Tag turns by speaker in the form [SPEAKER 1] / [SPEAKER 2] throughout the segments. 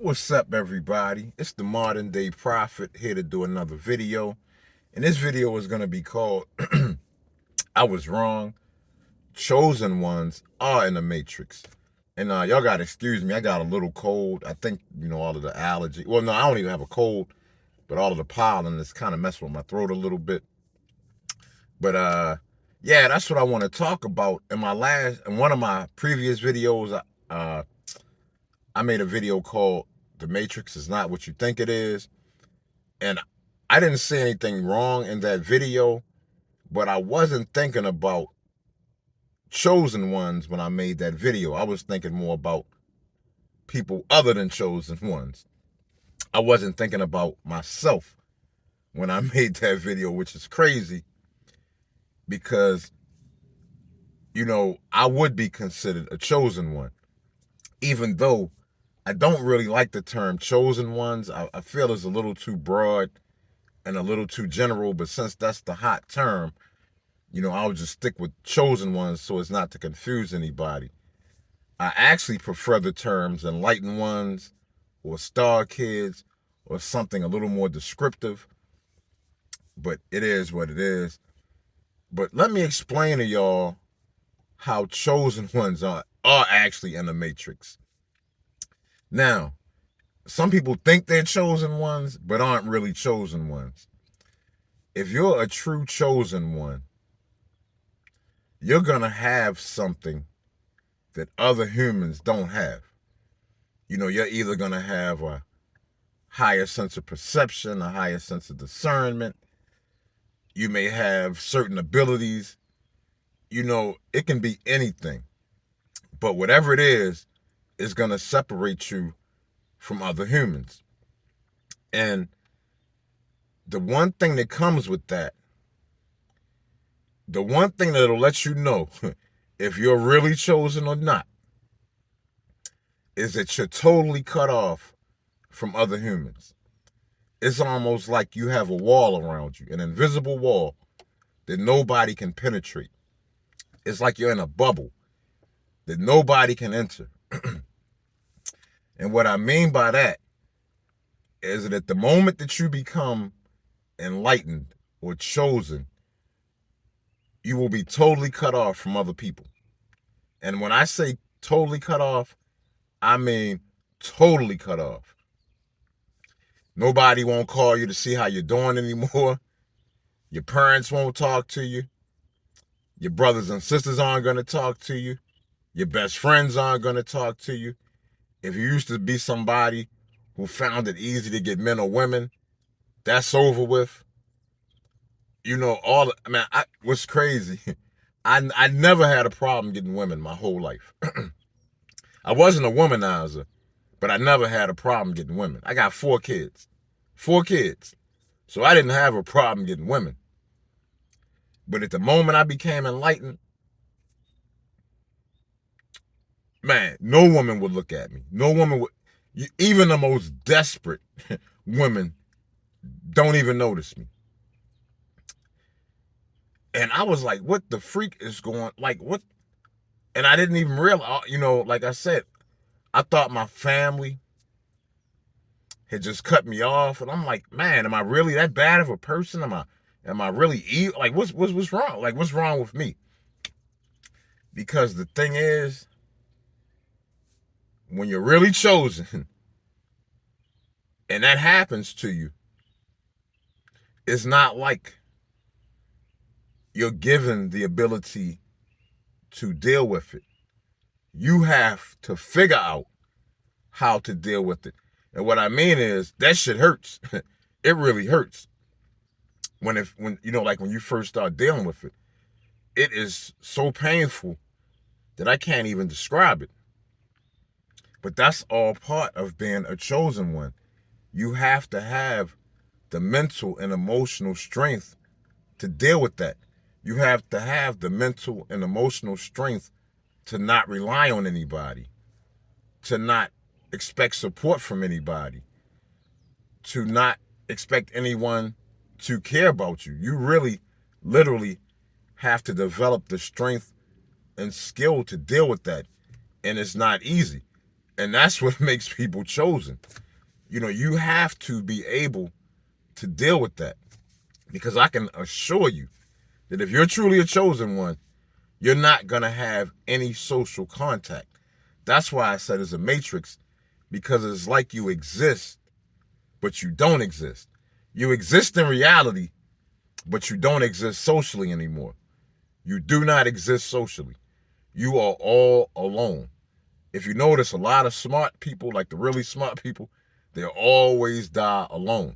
[SPEAKER 1] What's up, everybody? It's the Modern Day Prophet here to do another video. And this video is going to be called I Was Wrong. Chosen ones are in the Matrix. And y'all got to excuse me. I got a little cold. I think, all of the allergy. Well, no, I don't even have a cold. But all of the pollen is kind of messing with my throat a little bit. But, yeah, that's what I want to talk about. In one of my previous videos, I made a video called The Matrix Is Not What You Think It Is. And I didn't say anything wrong in that video, but I wasn't thinking about chosen ones when I made that video. I was thinking more about people other than chosen ones. I wasn't thinking about myself when I made that video, which is crazy because, I would be considered a chosen one, even though I don't really like the term chosen ones. I feel it's a little too broad and a little too general, but since that's the hot term, I'll just stick with chosen ones so as not to confuse anybody. I actually prefer the terms enlightened ones or star kids or something a little more descriptive, but it is what it is. But let me explain to y'all how chosen ones are actually in the Matrix. Now, some people think they're chosen ones, but aren't really chosen ones. If you're a true chosen one, you're going to have something that other humans don't have. You're either going to have a higher sense of perception, a higher sense of discernment. You may have certain abilities. It can be anything. But whatever it is going to separate you from other humans. And the one thing that comes with that, the one thing that'll let you know if you're really chosen or not, is that you're totally cut off from other humans. It's almost like you have a wall around you, an invisible wall that nobody can penetrate. It's like you're in a bubble that nobody can enter. And what I mean by that is that at the moment that you become enlightened or chosen, you will be totally cut off from other people. And when I say totally cut off, I mean totally cut off. Nobody won't call you to see how you're doing anymore. Your parents won't talk to you. Your brothers and sisters aren't going to talk to you. Your best friends aren't going to talk to you. If you used to be somebody who found it easy to get men or women, that's over with. What's crazy, I never had a problem getting women my whole life. I wasn't a womanizer, but I never had a problem getting women. I got 4 kids. 4 kids. So I didn't have a problem getting women. But at the moment I became enlightened, man, no woman would look at me. No woman would, even the most desperate women don't even notice me. And I was like, what the freak is going, like, what? And I didn't even realize, like I said, I thought my family had just cut me off. And I'm like, man, am I really that bad of a person? Am I really evil? Like, what's wrong? Like, what's wrong with me? Because the thing is, when you're really chosen and that happens to you, it's not like you're given the ability to deal with it. You have to figure out how to deal with it. And what I mean is, that shit hurts. It really hurts. When you first start dealing with it, it is so painful that I can't even describe it. But that's all part of being a chosen one. You have to have the mental and emotional strength to deal with that. You have to have the mental and emotional strength to not rely on anybody, to not expect support from anybody, to not expect anyone to care about you. You really, literally have to develop the strength and skill to deal with that. And it's not easy. And that's what makes people chosen. You have to be able to deal with that. Because I can assure you that if you're truly a chosen one, you're not going to have any social contact. That's why I said it's a matrix, because it's like you exist, but you don't exist. You exist in reality, but you don't exist socially anymore. You do not exist socially. You are all alone. If you notice, a lot of smart people, like the really smart people, they always die alone.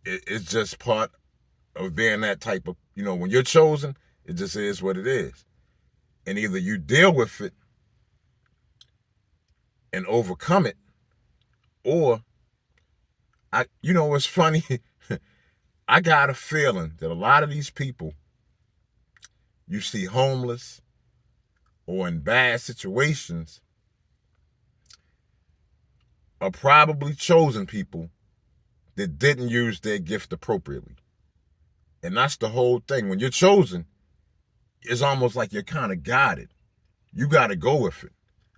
[SPEAKER 1] It's just part of being that type of, when you're chosen, it just is what it is. And either you deal with it and overcome it, or it's funny. I got a feeling that a lot of these people you see homeless or in bad situations are probably chosen people that didn't use their gift appropriately. And that's the whole thing. When you're chosen, it's almost like you're kind of guided. You got to go with it.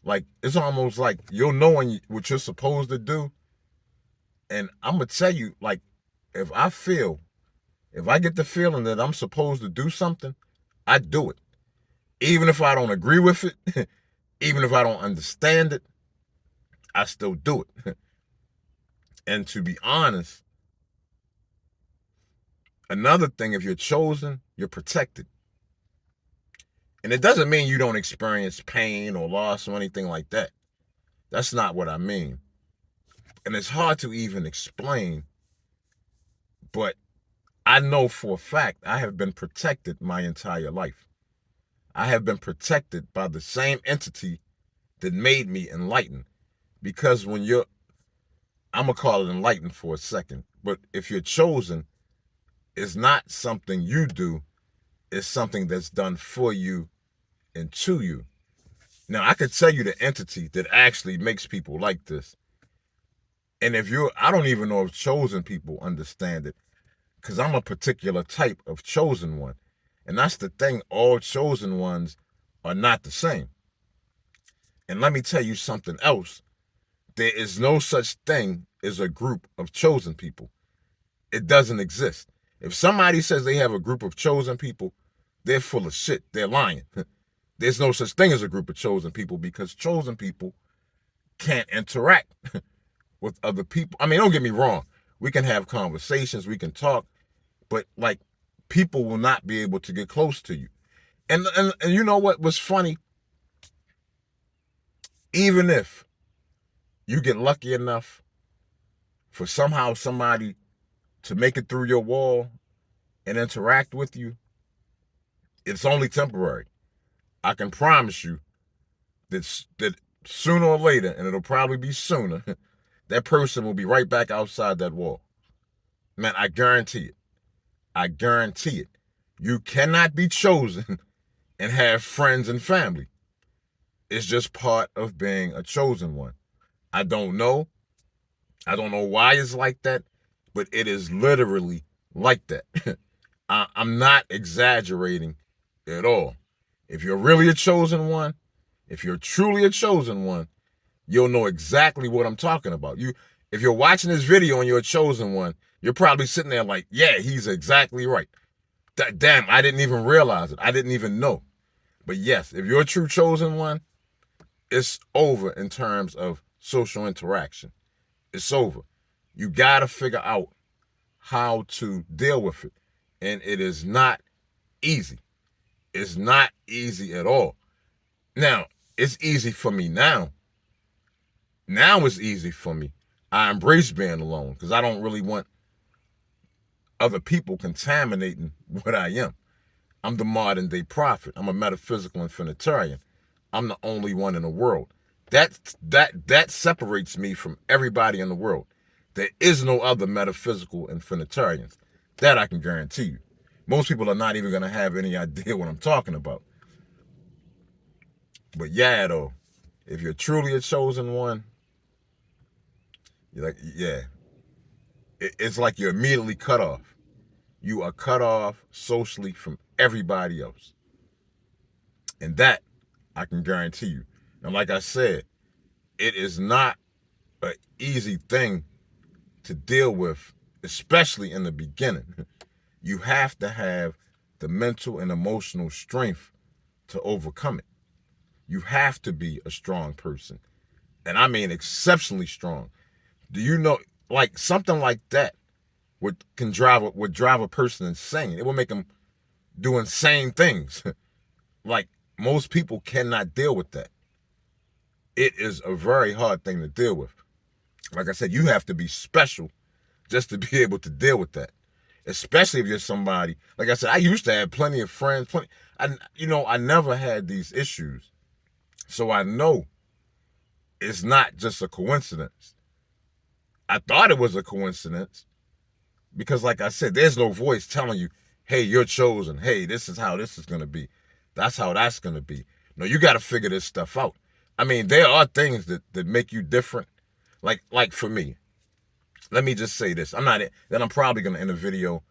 [SPEAKER 1] Like, it's almost like you'll know what you're supposed to do. And I'm going to tell you, like, if I get the feeling that I'm supposed to do something, I do it. Even if I don't agree with it, even if I don't understand it, I still do it. And to be honest, another thing, if you're chosen, you're protected. And it doesn't mean you don't experience pain or loss or anything like that. That's not what I mean. And it's hard to even explain, but I know for a fact I have been protected my entire life. I have been protected by the same entity that made me enlightened. Because I'm going to call it enlightened for a second, but if you're chosen, it's not something you do, it's something that's done for you and to you. Now, I could tell you the entity that actually makes people like this. And I don't even know if chosen people understand it, because I'm a particular type of chosen one. And that's the thing, all chosen ones are not the same. And let me tell you something else. There is no such thing as a group of chosen people. It doesn't exist. If somebody says they have a group of chosen people, they're full of shit. They're lying. There's no such thing as a group of chosen people, because chosen people can't interact with other people. I mean, don't get me wrong. We can have conversations, we can talk, but like, people will not be able to get close to you. And you know what was funny? Even if you get lucky enough for somehow somebody to make it through your wall and interact with you, it's only temporary. I can promise you that sooner or later, and it'll probably be sooner, that person will be right back outside that wall. Man, I guarantee it. I guarantee it. You cannot be chosen and have friends and family. It's just part of being a chosen one. I don't know. I don't know why it's like that, but it is literally like that. I'm not exaggerating at all. If you're really a chosen one, if you're truly a chosen one, you'll know exactly what I'm talking about. If you're watching this video and you're a chosen one, you're probably sitting there like, yeah, he's exactly right. Damn, I didn't even realize it. I didn't even know. But yes, if you're a true chosen one, it's over in terms of social interaction. It's over. You got to figure out how to deal with it. And it is not easy. It's not easy at all. Now, it's easy for me now. Now it's easy for me. I embrace being alone because I don't really want other people contaminating what I am. I'm the modern day prophet. I'm a metaphysical infinitarian. I'm the only one in the world. That separates me from everybody in the world. There is no other metaphysical infinitarians. That I can guarantee you. Most people are not even going to have any idea what I'm talking about. But yeah, though, if you're truly a chosen one, you're like, yeah, it's like you're immediately cut off. You are cut off socially from everybody else. And that, I can guarantee you. And like I said, it is not an easy thing to deal with, especially in the beginning. You have to have the mental and emotional strength to overcome it. You have to be a strong person. And I mean exceptionally strong. Do you know, like something like that would drive a person insane. It would make them do insane things. Like most people cannot deal with that. It is a very hard thing to deal with. Like I said, you have to be special just to be able to deal with that. Especially if you're somebody, like I said, I used to have plenty of friends, I never had these issues. So I know it's not just a coincidence. I thought it was a coincidence because, like I said, there's no voice telling you, hey, you're chosen. Hey, this is how this is going to be. That's how that's going to be. No, you got to figure this stuff out. I mean, there are things that make you different. Like for me, let me just say this. I'm probably going to end a video.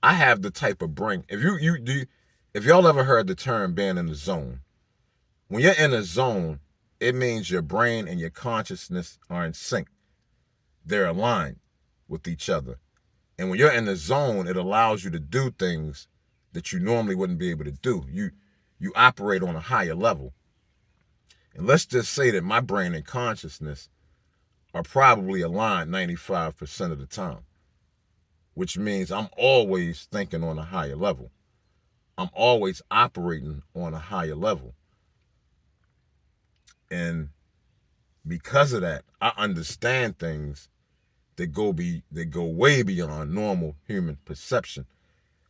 [SPEAKER 1] I have the type of brain. If y'all ever heard the term being in the zone, when you're in a zone, it means your brain and your consciousness are in sync. They're aligned with each other. And when you're in the zone, it allows you to do things that you normally wouldn't be able to do. You operate on a higher level. And let's just say that my brain and consciousness are probably aligned 95% of the time, which means I'm always thinking on a higher level. I'm always operating on a higher level. And because of that, I understand things that go way beyond normal human perception.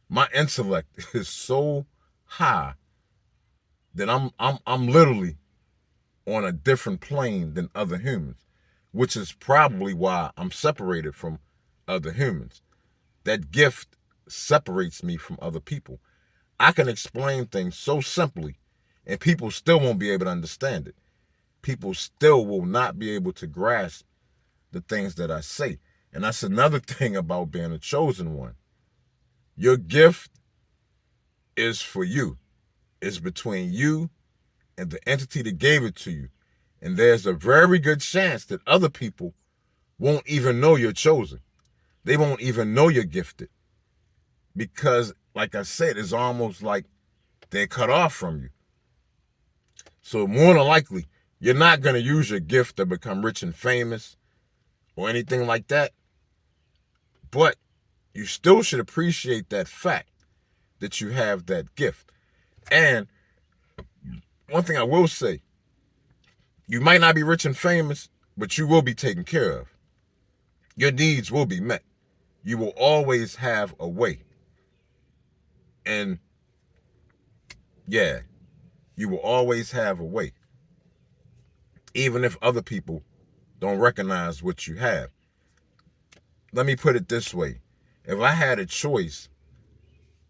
[SPEAKER 1] My intellect is so high that I'm literally on a different plane than other humans, which is probably why I'm separated from other humans. That gift separates me from other people. I can explain things so simply, and people still won't be able to understand it. People still will not be able to grasp the things that I say. And that's another thing about being a chosen one. Your gift is for you. It's between you and the entity that gave it to you. And there's a very good chance that other people won't even know you're chosen. They won't even know you're gifted. Because, like I said, it's almost like they're cut off from you. So more than likely, you're not going to use your gift to become rich and famous or anything like that. But you still should appreciate that fact that you have that gift. And one thing I will say, you might not be rich and famous, but you will be taken care of. Your needs will be met. You will always have a way. And yeah, you will always have a way. Even if other people don't recognize what you have. Let me put it this way. If I had a choice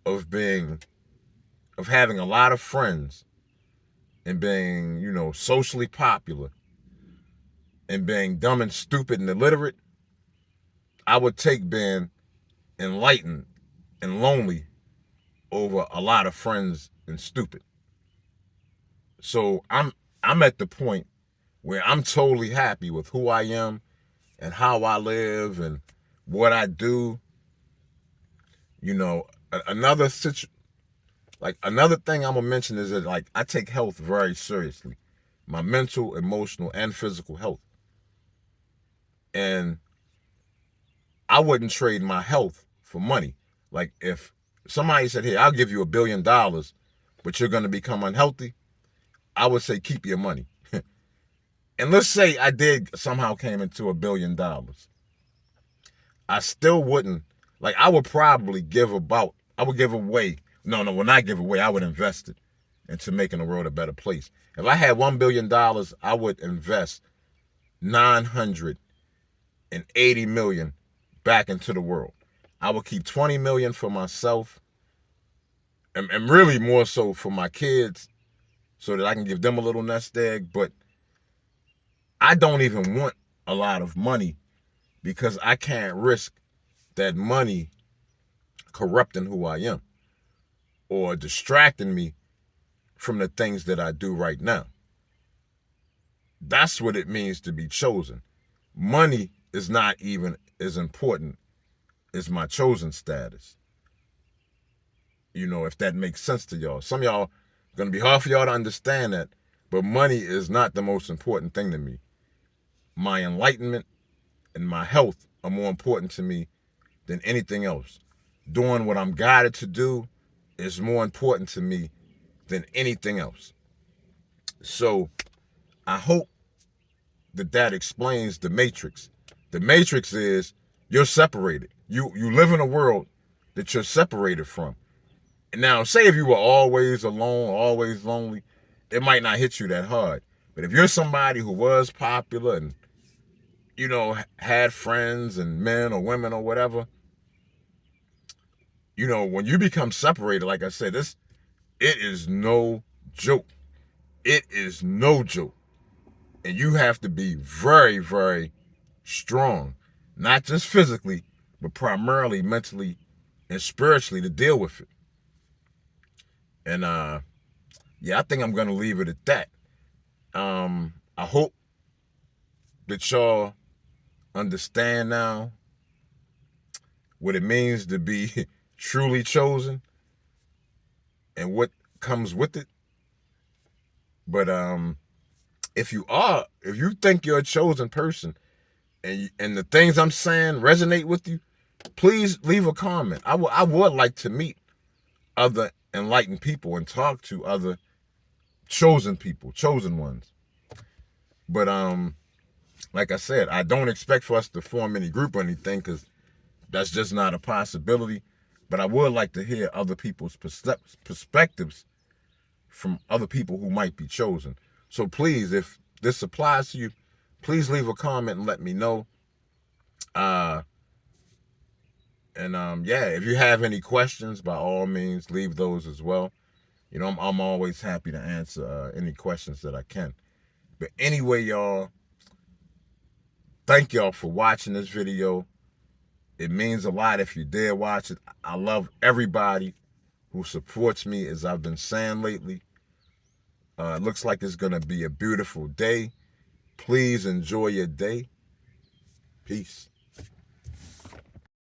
[SPEAKER 1] of having a lot of friends and being, socially popular and being dumb and stupid and illiterate, I would take being enlightened and lonely over a lot of friends and stupid. So I'm at the point where I'm totally happy with who I am and how I live and what I do. Another thing I'm gonna mention is that I take health very seriously, my mental, emotional, and physical health. And I wouldn't trade my health for money. Like if somebody said, "Hey, I'll give you $1 billion, but you're gonna become unhealthy," I would say, keep your money. And let's say I did somehow came into $1 billion. I still wouldn't, I would probably I would give away, no, well, not give away, I would invest it into making the world a better place. If I had $1 billion, I would invest 980 million back into the world. I would keep 20 million for myself and really more so for my kids so that I can give them a little nest egg. But I don't even want a lot of money because I can't risk that money corrupting who I am or distracting me from the things that I do right now. That's what it means to be chosen. Money is not even as important as my chosen status. You know, if that makes sense to y'all. Some of y'all gonna be hard for y'all to understand that, but money is not the most important thing to me. My enlightenment and my health are more important to me than anything else. Doing what I'm guided to do is more important to me than anything else. So I hope that explains the matrix. The matrix is you're separated. You live in a world that you're separated from. Now, say if you were always alone, always lonely, it might not hit you that hard. But if you're somebody who was popular and, you know, had friends and men or women or whatever, you know, when you become separated, like I said, it is no joke. It is no joke. And you have to be very, very strong, not just physically, but primarily mentally and spiritually to deal with it. And yeah, I think I'm gonna leave it at that. I hope that y'all understand now what it means to be truly chosen and what comes with it. But if you think you're a chosen person and the things I'm saying resonate with you, please leave a comment. I would like to meet other enlightened people and talk to other chosen people, chosen ones. But like I said, I don't expect for us to form any group or anything because that's just not a possibility. But I would like to hear other people's perspectives from other people who might be chosen. So please, if this applies to you, please leave a comment and let me know. Yeah, if you have any questions, by all means, leave those as well. You know, I'm always happy to answer any questions that I can. But anyway, y'all, thank y'all for watching this video. It means a lot if you dare watch it. I love everybody who supports me, as I've been saying lately. It looks like it's going to be a beautiful day. Please enjoy your day. Peace.